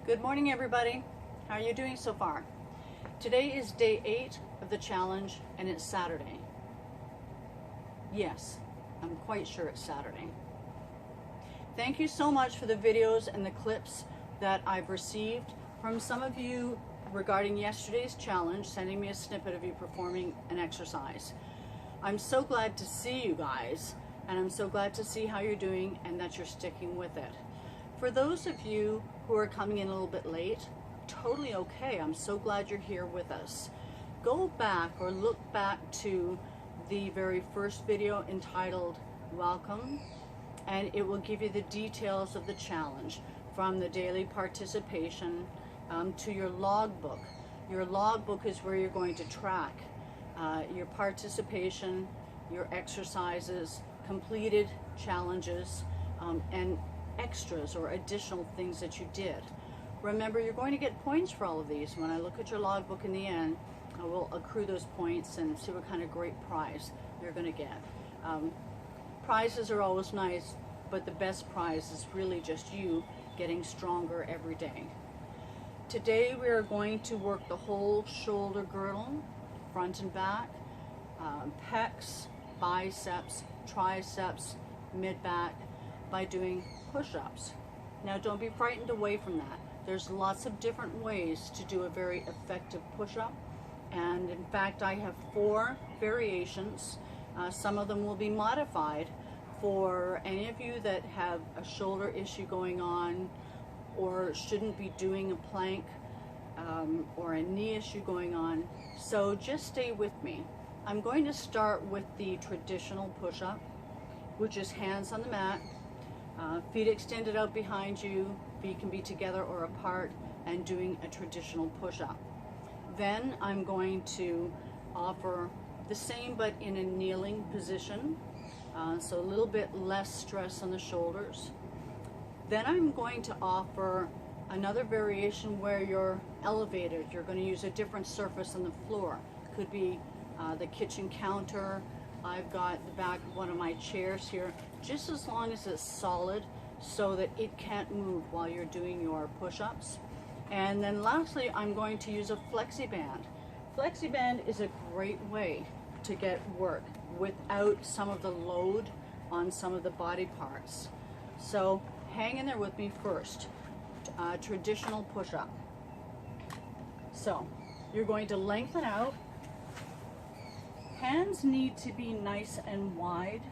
Good morning, everybody. How are you doing so far? Today is day 8 of the challenge, and it's Saturday. Yes, I'm quite sure it's Saturday. Thank you so much for the videos and the clips that I've received from some of you regarding yesterday's challenge, sending me a snippet of you performing an exercise. I'm so glad to see you guys, and I'm so glad to see how you're doing and that you're sticking with it. For those of you who are coming in a little bit late, totally okay. I'm so glad you're here with us. Go back or look back to the very first video entitled Welcome, and it will give you the details of the challenge from the daily participation to your logbook. Your logbook is where you're going to track your participation, your exercises, completed challenges, and extras or additional things that you did. Remember, you're going to get points for all of these. When I look at your logbook in the end, I will accrue those points and see what kind of great prize you're going to get. Prizes are always nice, but the best prize is really just you getting stronger every day. Today we are going to work the whole shoulder girdle, front and back, pecs, biceps, triceps, mid-back, by doing push-ups. Now don't be frightened away from that. There's lots of different ways to do a very effective push-up, and in fact I have 4 variations. Some of them will be modified for any of you that have a shoulder issue going on or shouldn't be doing a plank or a knee issue going on. So just stay with me. I'm going to start with the traditional push-up, which is hands on the mat, feet extended out behind you, feet can be together or apart, and doing a traditional push-up. Then I'm going to offer the same but in a kneeling position, so a little bit less stress on the shoulders. Then I'm going to offer another variation where you're elevated. You're going to use a different surface on the floor. Could be the kitchen counter. I've got the back of one of my chairs here, just as long as it's solid so that it can't move while you're doing your push-ups. And then lastly, I'm going to use a FlexiBand. FlexiBand is a great way to get work without some of the load on some of the body parts. So hang in there with me first. Traditional push-up. So you're going to lengthen out. Hands need to be nice and wide,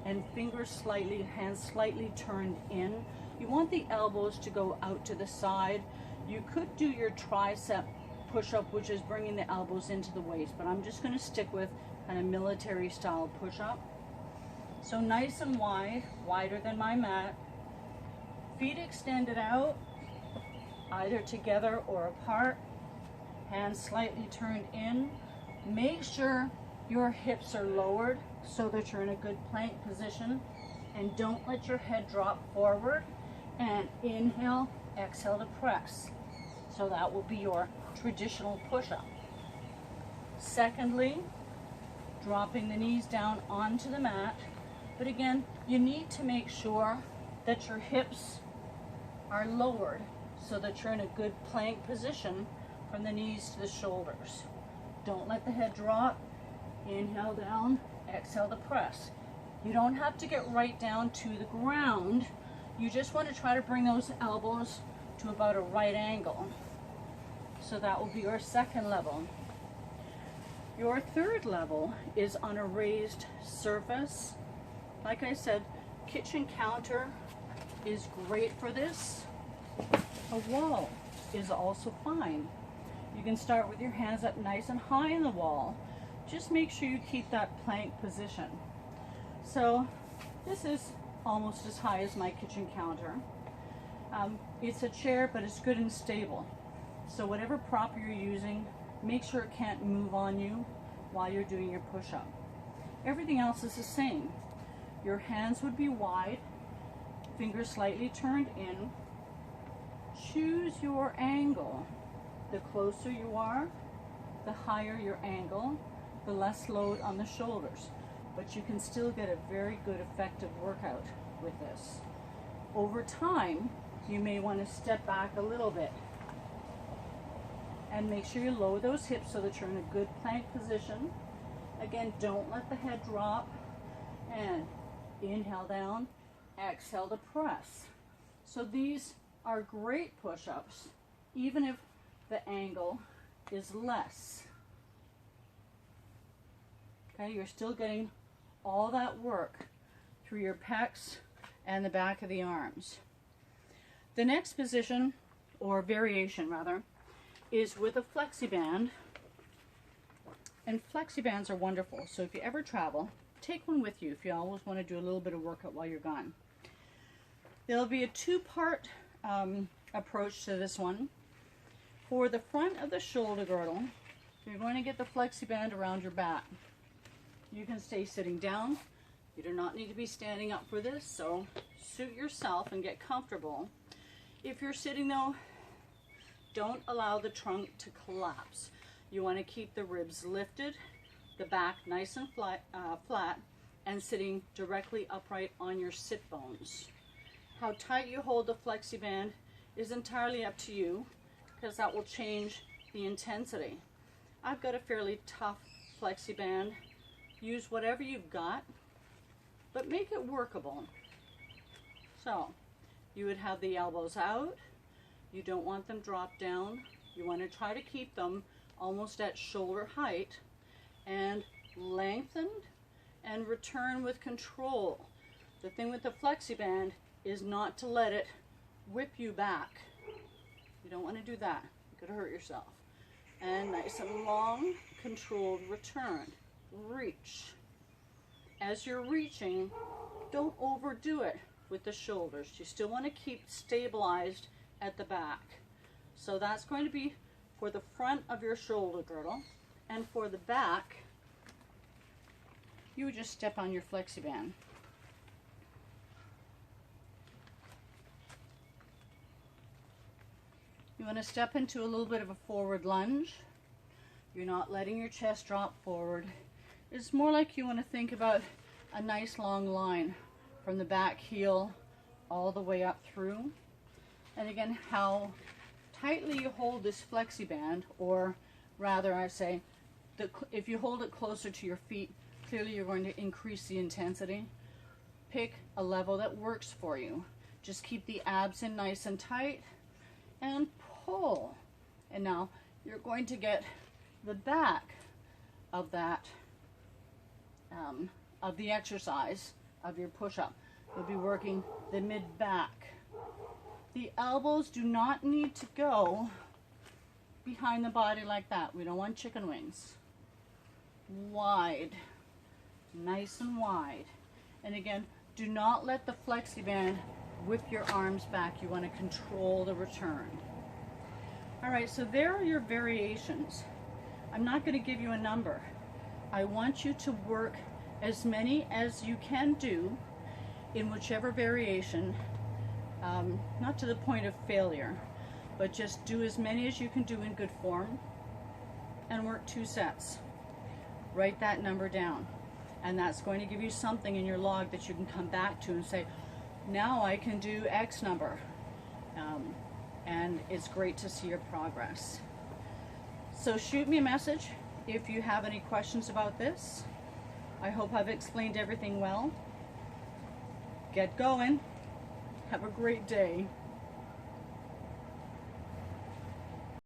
and hands slightly turned in. You want the elbows to go out to the side. You could do your tricep push-up, which is bringing the elbows into the waist, but I'm just going to stick with kind of military style push-up. So nice and wide, wider than my mat. Feet extended out, either together or apart. Hands slightly turned in. Make sure your hips are lowered so that you're in a good plank position, and don't let your head drop forward. And inhale, exhale to press. So that will be your traditional push-up. Secondly, dropping the knees down onto the mat. But again, you need to make sure that your hips are lowered so that you're in a good plank position from the knees to the shoulders. Don't let the head drop. Inhale down, exhale to press. You don't have to get right down to the ground. You just want to try to bring those elbows to about a right angle. So that will be your second level. Your third level is on a raised surface. Like I said, kitchen counter is great for this. A wall is also fine. You can start with your hands up nice and high in the wall. Just make sure you keep that plank position. So this is almost as high as my kitchen counter. It's a chair, but it's good and stable. So whatever prop you're using, make sure it can't move on you while you're doing your push-up. Everything else is the same. Your hands would be wide, fingers slightly turned in. Choose your angle. The closer you are, the higher your angle, the less load on the shoulders. But you can still get a very good effective workout with this. Over time, you may want to step back a little bit. And make sure you lower those hips so that you're in a good plank position. Again, don't let the head drop. And inhale down, exhale to press. So these are great push-ups, even if the angle is less. Okay, you're still getting all that work through your pecs and the back of the arms. The next position, or variation rather, is with a flexi band. And flexi bands are wonderful. So if you ever travel, take one with you if you always want to do a little bit of workout while you're gone. There'll be a two-part approach to this one. For the front of the shoulder girdle, you're going to get the flexi band around your back. You can stay sitting down. You do not need to be standing up for this, so suit yourself and get comfortable. If you're sitting though, don't allow the trunk to collapse. You want to keep the ribs lifted, the back nice and flat, and sitting directly upright on your sit bones. How tight you hold the flexi band is entirely up to you, because that will change the intensity. I've got a fairly tough flexi band. Use whatever you've got, but make it workable. So you would have the elbows out. You don't want them dropped down. You want to try to keep them almost at shoulder height, and lengthened and return with control. The thing with the flexi band is not to let it whip you back. You don't want to do that. You could hurt yourself. And nice and long, controlled return. Reach. As you're reaching, don't overdo it with the shoulders. You still want to keep stabilized at the back. So that's going to be for the front of your shoulder girdle. And for the back, you would just step on your flexi band. You want to step into a little bit of a forward lunge. You're not letting your chest drop forward. It's more like you want to think about a nice long line from the back heel all the way up through. And again, how tightly you hold this flexi band, or rather I say, if you hold it closer to your feet, clearly you're going to increase the intensity. Pick a level that works for you. Just keep the abs in nice and tight and pull. And now you're going to get the back of that, of the exercise of your push-up. You'll be working the mid-back. The elbows do not need to go behind the body like that. We don't want chicken wings. Wide, nice and wide. And again, do not let the flexi band whip your arms back. You want to control the return. All right, so there are your variations. I'm not going to give you a number. I want you to work as many as you can do in whichever variation, not to the point of failure, but just do as many as you can do in good form and work 2 sets. Write that number down, and that's going to give you something in your log that you can come back to and say, now I can do X number. And it's great to see your progress. So shoot me a message if you have any questions about this. I hope I've explained everything well. Get going. Have a great day.